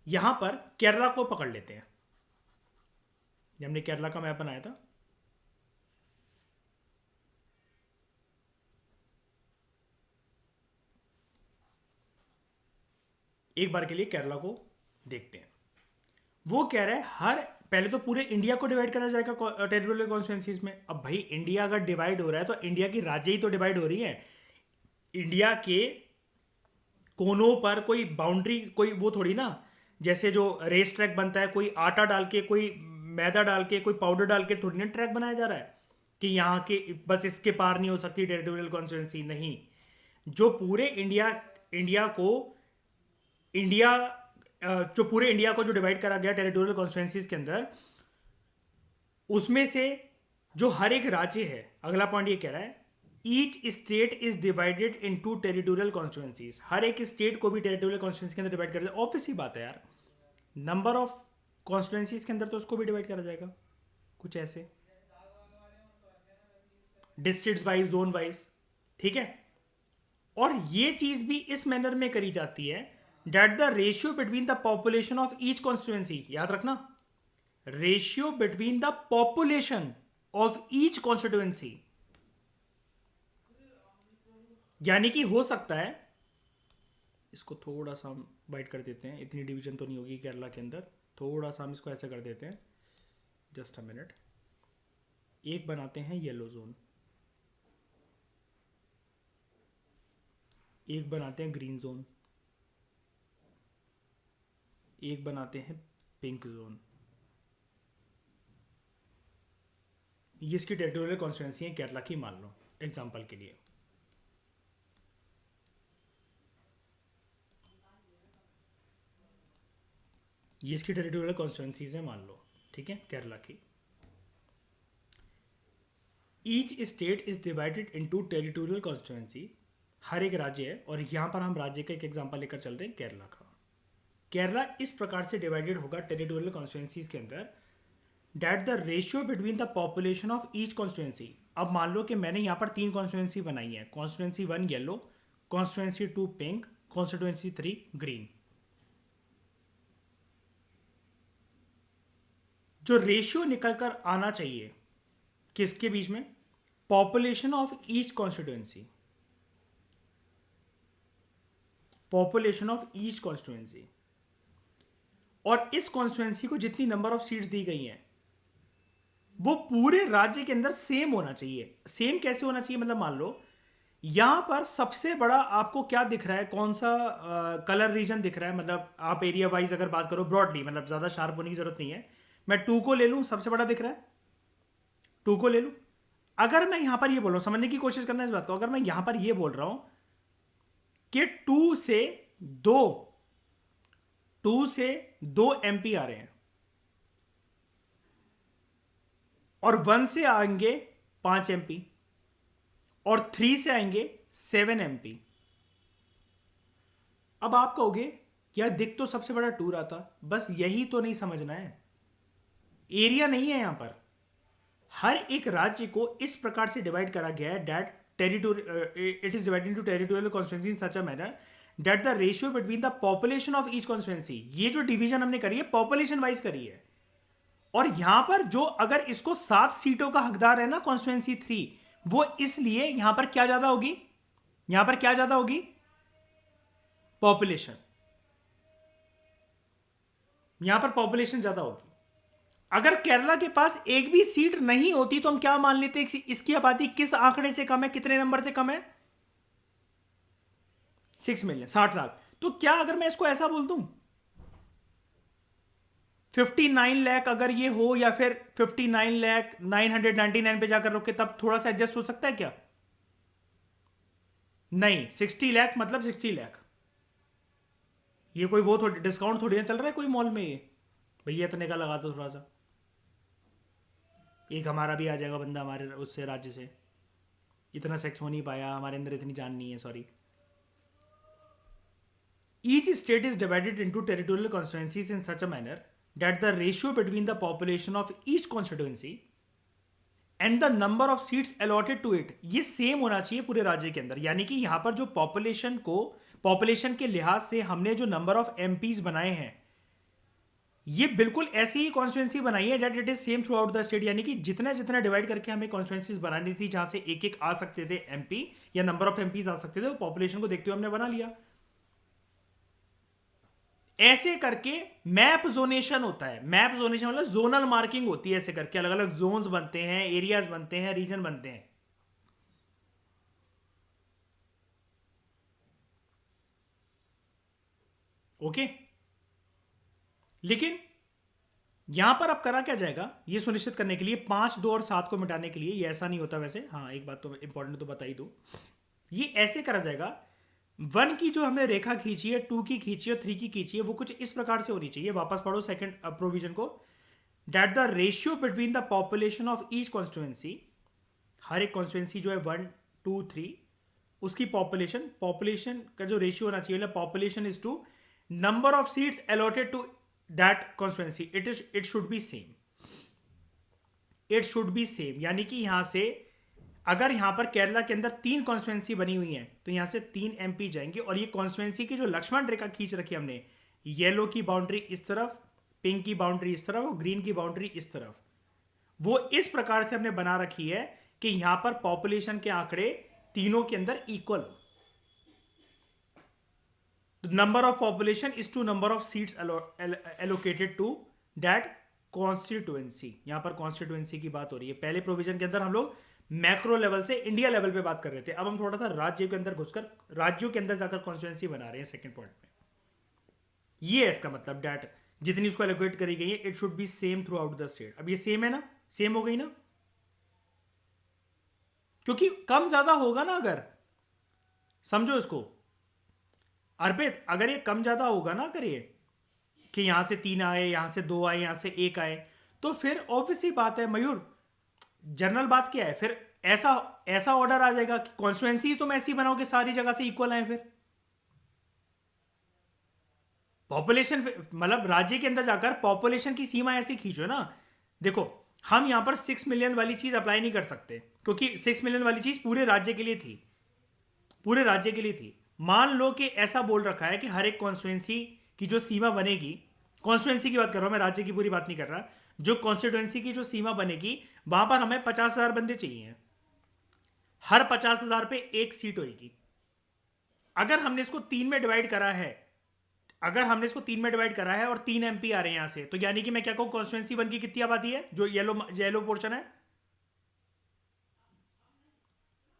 [SPEAKER 1] यहां पर केरला को पकड़ लेते हैं। हमने केरला का मैप बनाया था, एक बार के लिए केरला को देखते हैं। वो कह रहा है हर, पहले तो पूरे इंडिया को डिवाइड करा जाएगा टेरिटोरियल कॉन्स्टिट्यूएंसीज में। अब भाई इंडिया अगर डिवाइड हो रहा है तो इंडिया की राज्य ही तो डिवाइड हो रही है। इंडिया के कोनों पर कोई बाउंड्री, कोई वो थोड़ी ना, जैसे जो रेस ट्रैक बनता है, कोई आटा डाल के कोई मैदा डाल के कोई पाउडर डाल के थोड़ी ना ट्रैक बनाया जा रहा है कि यहाँ के बस इसके पार नहीं हो सकती टेरिटोरियल कॉन्स्टिट्यूंसी। नहीं, जो पूरे इंडिया को इंडिया जो पूरे इंडिया को जो डिवाइड करा गया टेरिटोरियल कॉन्स्टिट्यूंसीज के अंदर, उसमें से जो हर एक राज्य है, अगला पॉइंट ये कह रहा है each state is divided into territorial constituencies. हर एक स्टेट को भी टेरिटोरियल कॉन्स्टिट्यूंसी के अंदर डिवाइड कर दिया। ऑब्वियस ही बात है यार, नंबर ऑफ कॉन्स्टिट्यूंसीज के अंदर तो उसको भी डिवाइड करा जाएगा कुछ ऐसे, डिस्ट्रिक्ट वाइज, जोन वाइज। ठीक है, और ये चीज भी इस मैनर में करी जाती है that the ratio between the population of each constituency, याद रखना, ratio between the population of each constituency. यानी कि हो सकता है, इसको थोड़ा सा हम वाइड कर देते हैं, इतनी डिवीजन तो नहीं होगी केरला के अंदर, थोड़ा सा हम इसको ऐसे कर देते हैं, जस्ट अ मिनट। एक बनाते हैं येलो जोन, एक बनाते हैं ग्रीन जोन, एक बनाते हैं पिंक जोन। ये इसकी टेरिटोरियल कॉन्स्टिट्यूंसी है केरला की, मान लो एग्जांपल के लिए। ये इसकी टेरिटोरियल कॉन्स्टिट्यूंसीज है मान लो, ठीक है, केरला की। Each state is divided into territorial constituency, हर एक राज्य है, और यहां पर हम राज्य का एक एग्जांपल लेकर चल रहे हैं केरला का। केरला इस प्रकार से डिवाइडेड होगा टेरिटोरियल कॉन्स्टिट्यूंसीज के अंदर that the ratio between the population of each constituency. अब मान लो कि मैंने यहां पर 3 कॉन्स्टिट्यूंसी बनाई है, constituency 1 yellow, constituency 2 pink, constituency 3 green. जो रेशियो निकल कर आना चाहिए किसके बीच में, population of each constituency, population of each constituency, और इस कॉन्स्टिट्यूंसी को जितनी नंबर ऑफ सीट्स दी गई हैं वो पूरे राज्य के अंदर सेम होना चाहिए। सेम कैसे होना चाहिए, मतलब मान लो यहां पर सबसे बड़ा आपको क्या दिख रहा है, कौन सा कलर रीजन दिख रहा है, मतलब आप एरिया वाइज अगर बात करो ब्रॉडली, मतलब ज्यादा शार्प होने की जरूरत नहीं है, मैं 2 को ले लूं, सबसे बड़ा दिख रहा है, 2 को ले लूं। अगर मैं यहां पर ये बोल रहा हूं, समझने की कोशिश करना इस बात को, अगर मैं यहां पर ये बोल रहा हूं कि 2 से 2 एमपी आ रहे हैं और 1 से आएंगे 5 एमपी और 3 से आएंगे 7 एमपी। अब आप कहोगे यार दिख तो सबसे बड़ा 2 रहा था, बस यही तो नहीं समझना है, एरिया नहीं है यहां पर। हर एक राज्य को इस प्रकार से डिवाइड करा गया है that it is divided into territorial constituency in such a manner that the ratio between the population of each constituency, ये जो डिवीजन हमने करी है पॉपुलेशन वाइज करी है, और यहां पर जो अगर इसको 7 सीटों का हकदार है ना कॉन्स्टिट्यूंसी 3, वो इसलिए यहां पर क्या ज्यादा होगी, यहां पर क्या ज्यादा होगी, पॉपुलेशन, यहां पर पॉपुलेशन ज्यादा होगी। अगर केरला के पास एक भी सीट नहीं होती तो हम क्या मान लेते, इसकी आबादी किस आंकड़े से कम है, कितने नंबर से कम है, 6 मिलियन, 60 लाख। तो क्या अगर मैं इसको ऐसा बोल दूं 59 लाख अगर ये हो, या फिर 59 लाख 999 पे जाकर रोके, तब थोड़ा सा एडजस्ट हो सकता है क्या, नहीं, 60 लाख मतलब 60 लाख। ये कोई वो थोड़ी डिस्काउंट थोड़ी ना चल रहा है कोई मॉल में, ये भैया इतने का लगा दो थोड़ा सा, एक हमारा भी आ जाएगा बंदा हमारे उससे राज्य से, इतना सेक्स हो नहीं पाया, हमारे अंदर इतनी जान नहीं है, sorry. Each state is divided into territorial constituencies in such a manner that the ratio between the population of each constituency and the number of seats allotted to it, ये सेम होना चाहिए पूरे राज्य के अंदर। यानी कि यहां पर जो पॉपुलेशन के लिहाज से हमने जो नंबर ऑफ एमपीज बनाए हैं, ये बिल्कुल ऐसी ही कॉन्स्टिट्यूंसी बनाई है that it is same throughout the state. यानी कि जितना जितना डिवाइड करके हमें कॉन्स्टिट्यूंसीज बनानी थी जहां से एक एक आ सकते थे एमपी, या नंबर ऑफ एमपीज आ सकते थे, वो पॉपुलेशन को देखते हुए हमने बना लिया। ऐसे करके मैप जोनेशन होता है, मैप जोनेशन मतलब जोनल मार्किंग होती है, ऐसे करके अलग अलग जोन्स बनते हैं, एरियाज बनते हैं, रीजन बनते हैं। ओके, लेकिन यहां पर अब करा क्या जाएगा ये सुनिश्चित करने के लिए, 5, 2 और 7 को मिटाने के लिए, ये ऐसा नहीं होता वैसे, हाँ एक बात तो इंपॉर्टेंट तो बता ही दूं, ये ऐसे करा जाएगा, 1 की जो हमने रेखा खींची है, 2 की खींची है, 3 की खींची है, वो कुछ इस प्रकार से होनी चाहिए, वापस पढ़ो सेकंड प्रोविजन को, that the ratio between the population of each constituency, हर एक कॉन्स्टिट्यूएंसी जो है 1, 2, 3, उसकी पॉपुलेशन, पॉपुलेशन का जो रेशियो होना चाहिए, population is to number of seats allotted to that constituency, it should be same, it should be same, यानी कि यहां से अगर यहां पर केरला के अंदर 3 कॉन्स्टिट्यूएंसी बनी हुई है तो यहां से 3 एमपी जाएंगे, और ये कॉन्स्टिट्यूएंसी की जो लक्ष्मण रेखा खींच रखी है हमने, येलो की बाउंड्री इस तरफ, पिंक की बाउंड्री इस तरफ और ग्रीन की बाउंड्री इस तरफ, वो इस प्रकार से हमने बना रखी है कि यहां पर पॉपुलेशन के आंकड़े तीनों के अंदर इक्वल हो। Number of population is to number of seats allocated to that constituency, यहां पर कॉन्स्टिट्यूएंसी की बात हो रही है। पहले प्रोविजन के अंदर हम लोग मैक्रो लेवल से इंडिया लेवल पे बात कर रहे थे, अब हम थोड़ा सा राज्य के अंदर घुसकर राज्यों के अंदर जाकर कॉन्स्टिट्यूएंसी बना रहे हैं सेकंड पॉइंट में। ये है इसका मतलब, दैट जितनी उसको एलोकेट करी गई है it should be same throughout the state. अब ये सेम है ना, सेम हो गई ना, क्योंकि कम ज्यादा होगा ना, अगर समझो इसको अर्पित, अगर ये कम ज्यादा होगा ना, अगर ये कि यहां से 3 आए, यहां से 2 आए, यहां से 1 आए, तो फिर ऑब्वियस ही बात है मयूर, जनरल बात क्या है, फिर ऐसा ऐसा ऑर्डर आ जाएगा कि कॉन्स्टिट्यूएंसी तुम ऐसी बनाओ कि सारी जगह से इक्वल आए, फिर पॉपुलेशन मतलब राज्य के अंदर जाकर पॉपुलेशन की सीमा ऐसी खींचो ना। देखो हम यहां पर 6 मिलियन वाली चीज अप्लाई नहीं कर सकते, क्योंकि 6 मिलियन वाली चीज पूरे राज्य के लिए थी, पूरे राज्य के लिए थी। मान लो कि ऐसा बोल रखा है कि हर एक कॉन्स्टिट्यूएंसी की जो सीमा बनेगी, कॉन्स्टिट्यूएंसी की बात कर रहा हूं मैं, राज्य की पूरी बात नहीं कर रहा, जो कॉन्स्टिट्यूएंसी की जो सीमा बनेगी वहां पर हमें 50,000 बंदे चाहिए, हर 50,000 पे एक सीट होगी। अगर हमने इसको 3 में डिवाइड करा है, अगर हमने इसको 3 में डिवाइड करा है और 3 एमपी आ रहे हैं यहां से, तो यानी कि मैं क्या कहूं, कॉन्स्टिट्यूएंसी 1 की कितनी आबादी है, जो येलो येलो पोर्शन है,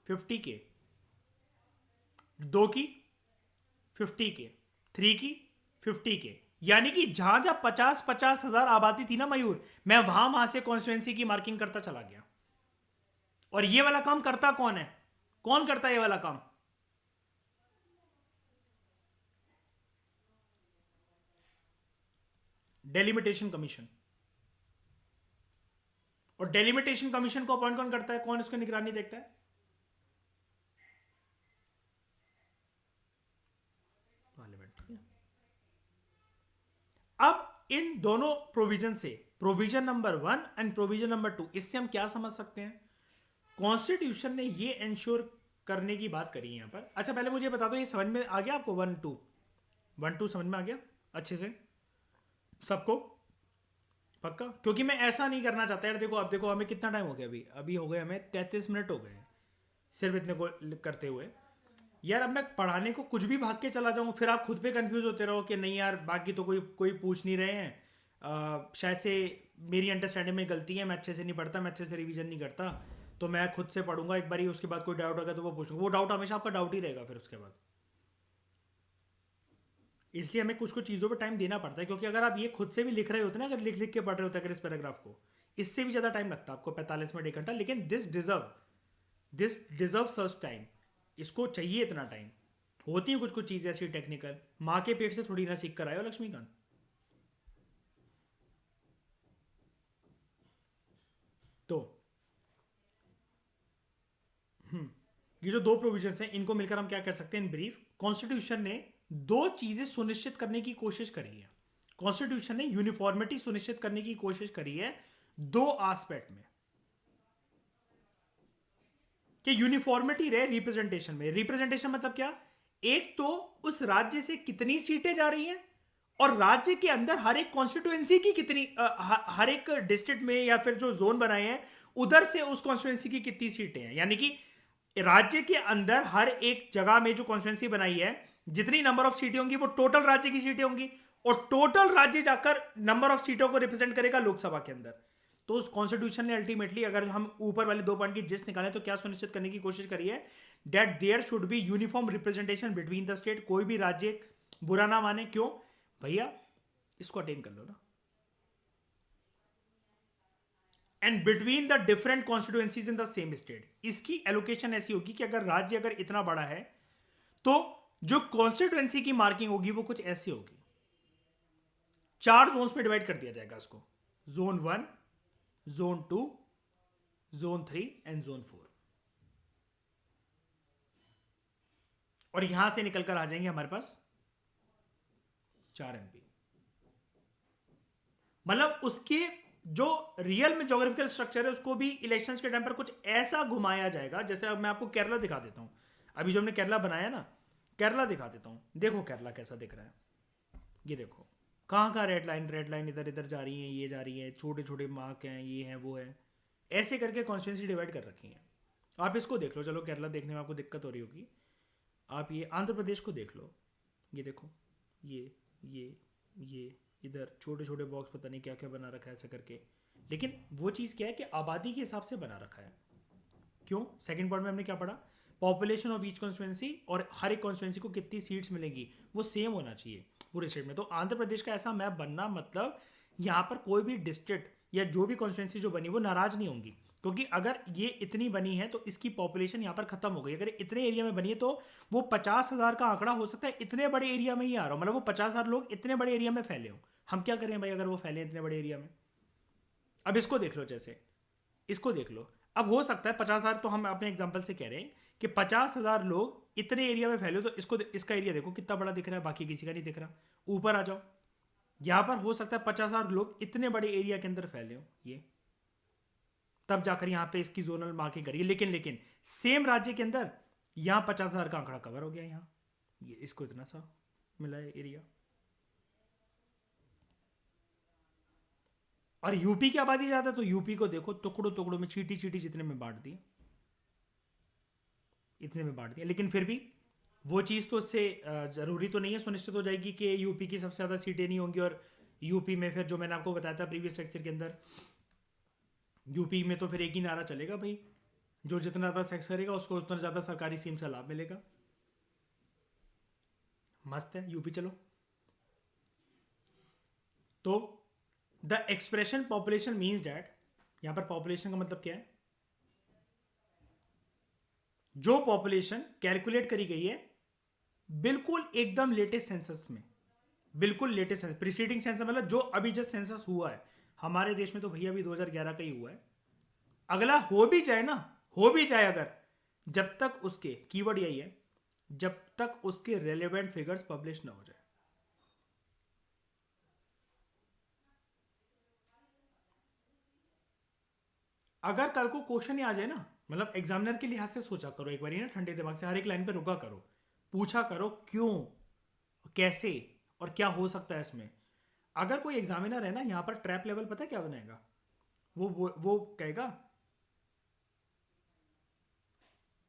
[SPEAKER 1] 50 के, 2 की 50 के, 3 की 50 के, यानी कि जहां जहां 50,000 आबादी थी ना मयूर, मैं वहां से कॉन्स्टिट्यूएंसी की मार्किंग करता चला गया। और ये वाला काम करता कौन है, कौन करता है ये वाला काम, डेलिमिटेशन कमीशन। और डेलिमिटेशन कमीशन को अपॉइंट कौन करता है, कौन इसको निगरानी देखता है, पार्लियामेंट। अब इन दोनों प्रोविजन से, provision number 1 and provision number 2, इससे हम क्या समझ सकते हैं, कॉन्स्टिट्यूशन ने ये इंश्योर करने की बात करी है यहां पर। अच्छा पहले मुझे बता दो, ये समझ में आ गया आपको, 1 2 समझ में आ गया अच्छे से सबको, पक्का? क्योंकि मैं ऐसा नहीं करना चाहता यार, देखो अब देखो हमें कितना टाइम हो गया, अभी अभी हो गए हमें 33 मिनट हो गए हैं सिर्फ इतने को करते हुए। यार अब मैं पढ़ाने को कुछ भी भाग के चला जाऊँ, फिर आप खुद पे कंफ्यूज होते रहो कि नहीं यार बाकी तो कोई कोई पूछ नहीं रहे हैं, शायद से मेरी अंडरस्टैंडिंग में गलती है, मैं अच्छे से नहीं पढ़ता, मैं अच्छे से रिवीजन नहीं करता, तो मैं खुद से पढ़ूंगा एक बारी, उसके बाद कोई डाउट होगा तो वो पूछूंगा, वो डाउट हमेशा आपका डाउट ही रहेगा फिर उसके बाद। इसलिए हमें कुछ कुछ चीज़ों पर टाइम देना पड़ता है, क्योंकि अगर आप ये खुद से भी लिख रहे होते ना, अगर लिख लिख के पढ़ रहे होते अगर इस पैराग्राफ को, इससे भी ज़्यादा टाइम लगता है आपको, 45 मिनट 1 घंटा, लेकिन दिस डिजर्व सच टाइम, इसको चाहिए इतना टाइम। होती है कुछ कुछ चीज़ें ऐसी टेक्निकल, माँ के पेट से थोड़ी ना सीख कर आए हो लक्ष्मीकांत। तो ये जो 2 प्रोविजंस हैं इनको मिलकर हम क्या कर सकते हैं, इन ब्रीफ, कॉन्स्टिट्यूशन ने 2 चीजें सुनिश्चित करने की कोशिश करी है। कॉन्स्टिट्यूशन ने यूनिफॉर्मिटी सुनिश्चित करने की कोशिश करी है 2 एस्पेक्ट में, कि यूनिफॉर्मिटी रहे रिप्रेजेंटेशन में। रिप्रेजेंटेशन मतलब क्या, एक तो उस राज्य से कितनी सीटें जा रही हैं, और राज्य के अंदर हर एक कॉन्स्टिट्यूएंसी की कितनी, हर एक डिस्ट्रिक्ट में या फिर जो जोन बनाए हैं उधर से उस कॉन्स्टिट्यूएंसी की कितनी सीटें हैं, यानी कि राज्य के अंदर हर एक जगह में जो कॉन्स्टिट्यूएंसी बनाई है, जितनी नंबर ऑफ सीटें होंगी वो टोटल राज्य की सीटें होंगी, और टोटल राज्य जाकर नंबर ऑफ सीटों को रिप्रेजेंट करेगा लोकसभा के अंदर। तो उस कॉन्स्टिट्यूशन ने अल्टीमेटली, अगर हम ऊपर वाले 2 पॉइंट की जिस्ट निकालें, तो क्या सुनिश्चित करने की कोशिश करी है, that there should be uniform representation between the state. कोई भी राज्य बुरा ना माने, क्यों भैया, इसको अटेन कर लो ना, and between the different constituencies in the same state. इसकी एलोकेशन ऐसी होगी कि अगर राज्य अगर इतना बड़ा है तो जो कॉन्स्टिट्यूएंसी की मार्किंग होगी वो कुछ ऐसी होगी। 4 जोन्स में डिवाइड कर दिया जाएगा इसको, zone 1, zone 2, zone 3 and zone 4। और यहां से निकलकर आ जाएंगे हमारे पास 4 MP। मतलब उसके जो रियल में ज्योग्राफिकल स्ट्रक्चर है उसको भी इलेक्शंस के टाइम पर कुछ ऐसा घुमाया जाएगा। जैसे अब मैं आपको केरला दिखा देता हूं, अभी जो हमने केरला बनाया ना, केरला दिखा देता हूं। देखो केरला कैसा दिख रहा है, ये देखो कहाँ कहाँ रेड लाइन इधर इधर जा रही है, ये जा रही है, छोटे छोटे मार्क हैं, ये हैं वो है, ऐसे करके कॉन्स्टिट्यूंसी डिवाइड कर रखी है। आप इसको देख लो, चलो केरला देखने में आपको दिक्कत हो रही होगी, आप ये आंध्र प्रदेश को देख लो, ये देखो ये इधर छोटे छोटे बॉक्स पता नहीं क्या क्या बना रखा है ऐसा करके। लेकिन वो चीज़ क्या है कि आबादी के हिसाब से बना रखा है। क्यों? सेकंड पॉइंट में हमने क्या पढ़ा, पॉपुलेशन ऑफ ईच कॉन्स्टिट्यूंसी और हर एक कॉन्स्टिट्यूंसी को कितनी सीट्स मिलेंगी वो सेम होना चाहिए पूरे स्टेट में। तो आंध्र प्रदेश का ऐसा मैप बनना मतलब यहाँ पर कोई भी डिस्ट्रिक्ट या जो भी कॉन्स्टिट्यूंसी जो बनी वो नाराज नहीं होंगी, क्योंकि अगर ये इतनी बनी है तो इसकी पॉपुलेशन यहाँ पर खत्म हो गई। अगर इतने एरिया में बनी है तो वो 50,000 का आंकड़ा हो सकता है इतने बड़े एरिया में ही आ रहा हो, मतलब वो 50,000 लोग इतने बड़े एरिया में फैले हो। हम क्या करें भाई अगर वो फैले इतने बड़े एरिया में। अब इसको देख लो, जैसे इसको देख लो, अब हो सकता है 50,000, तो हम अपने एग्जांपल से कह रहे हैं कि 50,000 लोग इतने एरिया में फैले, तो इसको इसका एरिया देखो कितना बड़ा दिख रहा है, बाकी किसी का नहीं दिख रहा। ऊपर आ जाओ, यहां पर हो सकता है 50,000 लोग इतने बड़े एरिया के अंदर फैले हो, ये तब जाकर यहां पे इसकी जोनल मार्किंग करिए। लेकिन सेम राज्य के अंदर यहां 50,000 का आंकड़ा कवर हो गया, यहां ये इसको इतना सा मिला है एरिया। और यूपी की आबादी ज्यादा, तो यूपी को देखो टुकड़ों टुकड़ों में चीटी चीटी जितने में बांट दिए, इतने में बांट दिया। लेकिन फिर भी वो चीज़ तो उससे ज़रूरी तो नहीं है सुनिश्चित हो जाएगी कि यूपी की सबसे ज़्यादा सीटें नहीं होंगी। और यूपी में फिर जो मैंने आपको बताया था प्रीवियस लेक्चर के अंदर, यूपी में तो फिर एक ही नारा चलेगा भाई, जो जितना ज़्यादा सेक्स करेगा उसको उतना ज़्यादा सरकारी स्कीम से लाभ मिलेगा। मस्त है यूपी। चलो, तो the expression population means that, यहां पर पॉपुलेशन का मतलब क्या है, जो पॉपुलेशन कैलकुलेट करी गई है बिल्कुल एकदम लेटेस्ट सेंसस में, बिल्कुल लेटेस्ट सेंसस, प्रीसीडिंग सेंसस मतलब जो अभी जस्ट सेंसस हुआ है हमारे देश में, तो भैया अभी 2011 का ही हुआ है। अगला हो भी जाए ना, हो भी जाए अगर, जब तक उसके, कीवर्ड यही है, जब तक उसके रेलेवेंट फिगर्स पब्लिश ना हो जाए। अगर कल को क्वेश्चन ही आ जाए ना, मतलब एग्जामिनर के लिहाज से सोचा करो एक बार ना, ठंडे दिमाग से हर एक लाइन पे रुका करो, पूछा करो क्यों, कैसे और क्या हो सकता है इसमें। अगर कोई एग्जामिनर है ना यहां पर ट्रैप लेवल पता है क्या बनाएगा, वो कहेगा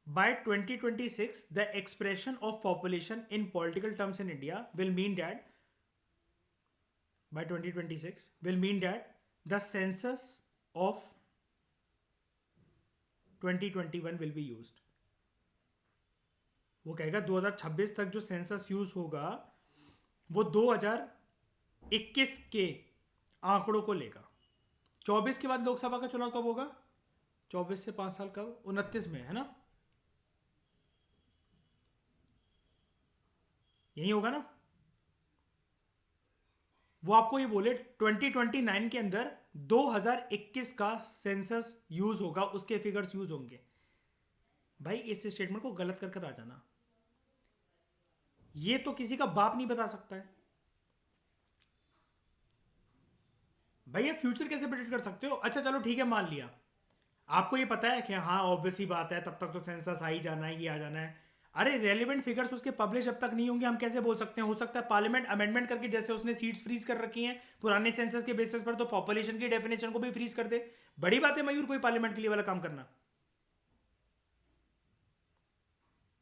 [SPEAKER 1] by 2026 the expression of population in political terms in India will mean that, by 2026 will mean that the census of 2021 will be used. वो कहेगा 2026 तक जो सेंसस यूज होगा वो 2021 के आंकड़ों को लेगा। 24 के बाद लोकसभा का चुनाव कब होगा, 24 से 5 साल कब, 29 में है ना, यही होगा ना। वो आपको ये बोले 2029 के अंदर 2021 का सेंसस यूज होगा, उसके फिगर्स यूज होंगे। भाई इस स्टेटमेंट को गलत कर आ जाना, ये तो किसी का बाप नहीं बता सकता है। भाई ये फ्यूचर कैसे प्रेडिक्ट कर सकते हो। अच्छा चलो ठीक है, मान लिया आपको ये पता है कि हाँ ऑब्वियस ही बात है तब तक तो सेंसस आ ही जाना है, ये आ जाना है। अरे रेलिवेंट फिगर्स उसके पब्लिश जब तक नहीं होंगे हम कैसे बोल सकते हैं। हो सकता है पार्लियामेंट अमेंडमेंट करके, जैसे उसने सीट्स फ्रीज कर रखी हैं पुराने सेंसस के बेसिस पर, तो पॉपुलेशन की डेफिनेशन को भी फ्रीज कर दे। बड़ी बात है मयूर कोई पार्लियामेंट के लिए वाला काम करना।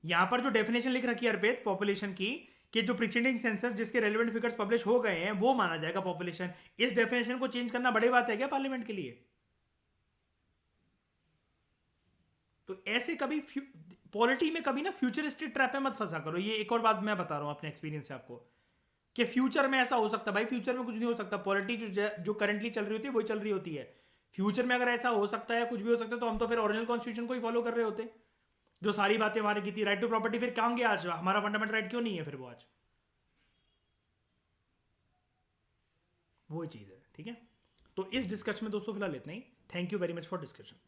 [SPEAKER 1] यहां पर जो डेफिनेशन लिख रखी है अर्पित पॉपुलेशन की, कि जो प्रीसीडिंग सेंसस जिसके रेलिवेंट फिगर्स पब्लिश हो गए हैं वो माना जाएगा पॉपुलेशन, इस डेफिनेशन को चेंज करना बड़ी बात है क्या पार्लियामेंट के लिए। तो ऐसे कभी पॉलिटी में कभी ना फ्यूचरिस्टिक ट्रैप में मत फंसा करो। ये एक और बात मैं बता रहा हूं अपने एक्सपीरियंस से आपको, कि फ्यूचर में ऐसा हो सकता है। भाई फ्यूचर में कुछ नहीं हो सकता, पॉलिटी जो करंटली चल रही होती है वही चल रही होती है। फ्यूचर में अगर ऐसा हो सकता है, कुछ भी हो सकता है, तो हम तो फिर ओरिजिनल कॉन्स्टिट्यूशन को ही फॉलो कर रहे होते, जो सारी बातें हमारी की थी। राइट टू प्रॉपर्टी फिर कहां गया आज? हमारा फंडामेंटल राइट क्यों नहीं है फिर वो आज? वो चीज़ है, ठीक है। तो इस डिस्कशन में दोस्तों फिलहाल इतना ही। Thank you very much for discussion.